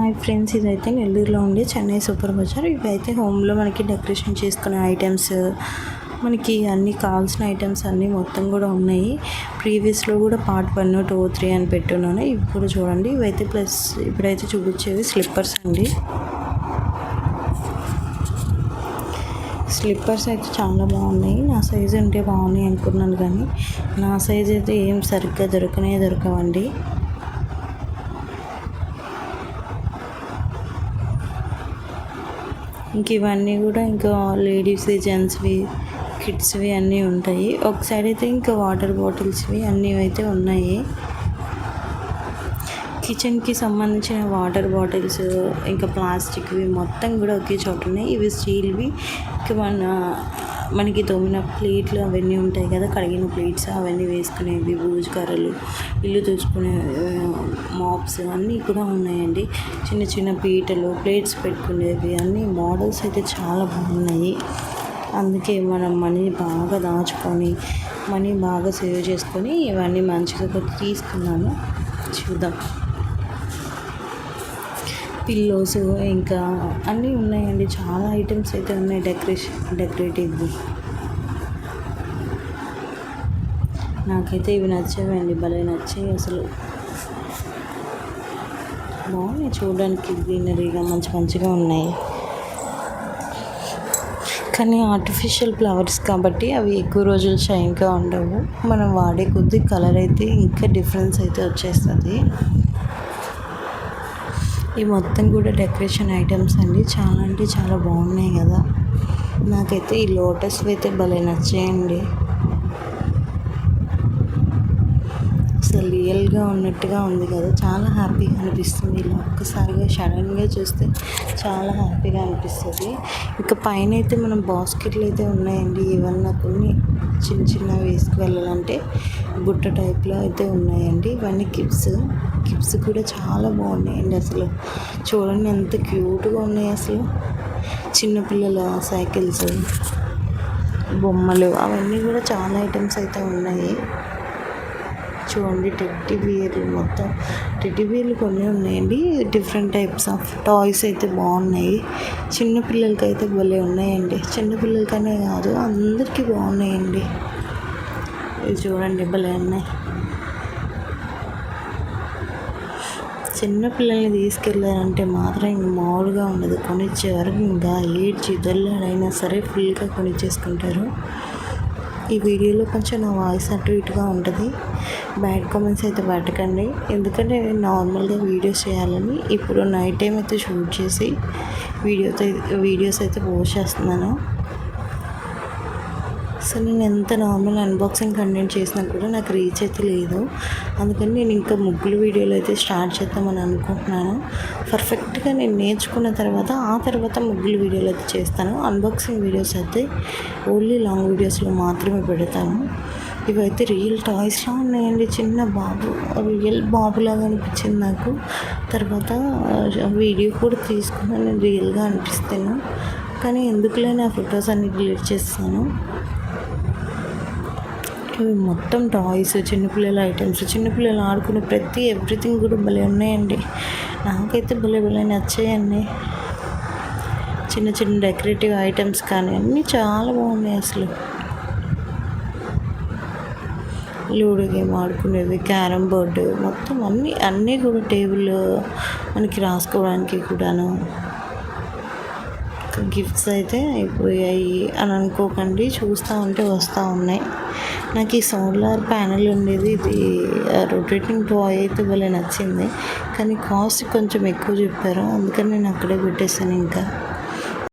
Hi friends, ఇదైతే నెల్లూరులో ఉండే చెన్నై సూపర్ బజార్. ఇవైతే హోమ్లో మనకి డెకరేషన్ చేసుకునే ఐటమ్స్, మనకి అన్నీ కావాల్సిన ఐటమ్స్ అన్నీ మొత్తం కూడా ఉన్నాయి. ప్రీవియస్లో కూడా పార్ట్ 1, 2, 3 అని పెట్టున్నాను. ఇవి కూడా చూడండి. ఇవైతే ప్లస్ ఇప్పుడైతే చూపించేవి స్లిప్పర్స్ అండి. స్లిప్పర్స్ అయితే చాలా బాగున్నాయి. నా సైజు ఉంటే బాగున్నాయి అనుకున్నాను, కానీ నా సైజ్ అయితే ఏం సరిగ్గా దొరకవండి. ఇంక ఇవన్నీ కూడా ఇంకా లేడీస్వి, జెంట్స్వి, కిడ్స్వి అన్నీ ఉంటాయి. ఒక సైడ్ అయితే ఇంకా వాటర్ బాటిల్స్వి అన్నీ అయితే ఉన్నాయి. కిచెన్కి సంబంధించిన వాటర్ బాటిల్స్, ఇంకా ప్లాస్టిక్వి మొత్తం కూడా ఒకే చోట ఉన్నాయి. ఇవి స్టీల్వి. ఇంకా మనకి తోమిన ప్లేట్లు అవన్నీ ఉంటాయి కదా, కడిగిన ప్లేట్స్ అవన్నీ వేసుకునేవి, బూజు కర్రలు, ఇల్లు తుడుచుకునే మాప్స్ అన్నీ కూడా ఉన్నాయండి. చిన్న చిన్న పీటలు, ప్లేట్స్ పెట్టుకునేవి అన్నీ మోడల్స్ అయితే చాలా బాగున్నాయి. అందుకే మనం మనీ బాగా దాచుకొని, మనీ బాగా సేవ్ చేసుకొని ఇవన్నీ మంచిగా తీసుకున్నాను. చూద్దాం. పిల్లోస్ ఇంకా అన్నీ ఉన్నాయండి. చాలా ఐటమ్స్ అయితే ఉన్నాయి. డెకరేటివ్. నాకైతే ఇవి నచ్చావండి, భలే నచ్చాయి అసలు. బాగున్నాయి చూడడానికి, గ్రీనరీగా మంచిగా ఉన్నాయి. కానీ ఆర్టిఫిషియల్ ఫ్లవర్స్ కాబట్టి అవి ఎక్కువ రోజులు షైన్గా ఉండవు. మనం వాడే కొద్దీ కలర్ అయితే ఇంకా డిఫరెన్స్ అయితే వచ్చేస్తుంది. ఈ మొత్తం కూడా డెకరేషన్ ఐటమ్స్ అండి. చాలా అంటే చాలా బాగున్నాయి కదా. నాకైతే ఈ లోటస్ అయితే భలే నచ్చాయండి. అసలు రియల్గా ఉన్నట్టుగా ఉంది కదా, చాలా హ్యాపీగా అనిపిస్తుంది. ఇలా ఒక్కసారిగా సడన్గా చూస్తే చాలా హ్యాపీగా అనిపిస్తుంది. ఇంకా పైన అయితే మనం బాస్కెట్లు అయితే ఉన్నాయండి. ఏమన్నా కొన్ని చిన్న వేసుకు వెళ్ళాలంటే బుట్ట టైప్లో అయితే ఉన్నాయండి. ఇవన్నీ గిఫ్ట్స్ కూడా చాలా బాగున్నాయండి. అసలు చూడండి ఎంత క్యూట్గా ఉన్నాయి. అసలు చిన్నపిల్లల సైకిల్స్, బొమ్మలు అవన్నీ కూడా చాలా ఐటమ్స్ అయితే ఉన్నాయి. చూడండి టెడ్డీ బియర్లు కొన్ని ఉన్నాయండి. డిఫరెంట్ టైప్స్ ఆఫ్ టాయ్స్ అయితే బాగున్నాయి. చిన్నపిల్లలకి అయితే భలే ఉన్నాయండి. చిన్నపిల్లలకనే కాదు, అందరికీ బాగున్నాయండి. ఇవి చూడండి భలే ఉన్నాయి. చిన్నపిల్లల్ని తీసుకెళ్ళారంటే మాత్రం ఇంక మామూలుగా ఉండదు. కొనిచ్చే వరకు ఇంకా ఏడ్చి దొల్లాడైనా సరే ఫుల్గా కొనిచ్చేసుకుంటారు. ఈ వీడియోలో కొంచెం నా వాయిస్ అటు ఇటుగా ఉంటుంది. బ్యాడ్ కామెంట్స్ అయితే పెట్టకండి. ఎందుకంటే నేను నార్మల్గా వీడియోస్ చేయాలని ఇప్పుడు నైట్ టైం అయితే షూట్ చేసి వీడియోస్ అయితే పోస్ట్ చేస్తున్నాను. సో నేను ఎంత నార్మల్ అన్బాక్సింగ్ కంటెంట్ చేసినా కూడా నాకు రీచ్ అయితే లేదు. అందుకని నేను ఇంకా ముగ్గులు వీడియోలు అయితే స్టార్ట్ చేద్దామని అనుకుంటున్నాను. పర్ఫెక్ట్గా నేను నేర్చుకున్న తర్వాత ఆ తర్వాత ముగ్గులు వీడియోలు అయితే చేస్తాను. అన్బాక్సింగ్ వీడియోస్ అయితే ఓన్లీ లాంగ్ వీడియోస్లో మాత్రమే పెడతాను. ఇవైతే రియల్ టాయ్స్లా ఉన్నాయండి. చిన్న బాబు, రియల్ బాబులాగా అనిపించింది నాకు. తర్వాత వీడియో కూడా తీసుకున్నాను, నేను రియల్గా అనిపిస్తాను. కానీ ఎందుకులే నా ఫొటోస్ అన్ని డిలీట్ చేస్తాను. ఇవి మొత్తం టాయ్స్, చిన్నపిల్లల ఐటమ్స్, చిన్నపిల్లలు ఆడుకునే ఎవ్రీథింగ్ కూడా భలే ఉన్నాయండి. నాకైతే భలే నచ్చాయండి. చిన్న డెకరేటివ్ ఐటమ్స్ కానీ అన్నీ చాలా బాగున్నాయి అసలు. లూడో గేమ్ ఆడుకునేవి, క్యారమ్ బోర్డు, మొత్తం అన్నీ కూడా టేబుల్ మనకి రాసుకోవడానికి కూడాను. గిఫ్ట్స్ అయితే అయిపోయాయి అని అనుకోకండి, చూస్తూ ఉంటే వస్తూ ఉన్నాయి. నాకు ఈ సోలార్ ప్యానెల్ ఉండేది, ఇది రొటేటింగ్ టాయ్ అయితే భలే నచ్చింది. కానీ కాస్ట్ కొంచెం ఎక్కువ చెప్పారు, అందుకని నేను అక్కడే పెట్టేశాను. ఇంకా